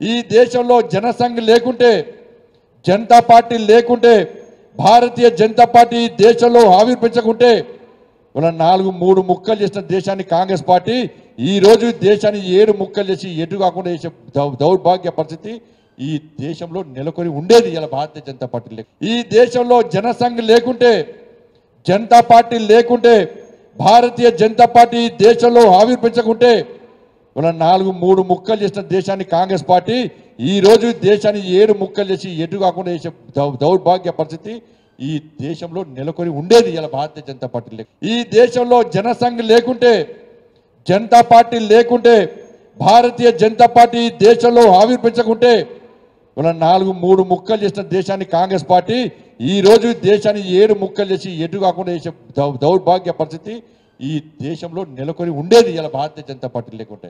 ఈ దేశంలో జనసంఘ్ లేకుంటే, జనతా పార్టీ లేకుంటే, భారతీయ జనతా పార్టీ దేశంలో ఆవిర్భించకుంటే ఇలా 3 ముక్కలు చేసిన దేశాన్ని కాంగ్రెస్ పార్టీ ఈ రోజు దేశాన్ని 7 ముక్కలు చేసి ఎటు కాకుండా చేసే దౌర్భాగ్య పరిస్థితి ఈ దేశంలో నెలకొని ఉండేది ఇలా భారతీయ జనతా పార్టీ. ఈ దేశంలో జనసంఘ్ లేకుంటే, జనతా పార్టీ లేకుంటే, భారతీయ జనతా పార్టీ దేశంలో ఆవిర్భించకుంటే ఇలా 3 ముక్కలు చేసిన దేశాన్ని కాంగ్రెస్ పార్టీ ఈ రోజు దేశాన్ని 7 ముక్కలు చేసి ఎటు కాకుండా చేసే దౌర్భాగ్య పరిస్థితి ఈ దేశంలో నెలకొని ఉండేది ఇలా భారతీయ జనతా పార్టీ. ఈ దేశంలో జనసంఘ్ లేకుంటే, జనతా పార్టీ లేకుంటే, భారతీయ జనతా పార్టీ దేశంలో ఆవిర్భించకుంటే ఇలా 3 ముక్కలు చేసిన దేశాన్ని కాంగ్రెస్ పార్టీ ఈ రోజు దేశాన్ని 7 ముక్కలు చేసి ఎటు కాకుండా చేసే దౌర్భాగ్య పరిస్థితి ఈ దేశంలో నెలకొని ఉండేది ఇలా భారతీయ జనతా పార్టీ లేకుంటే.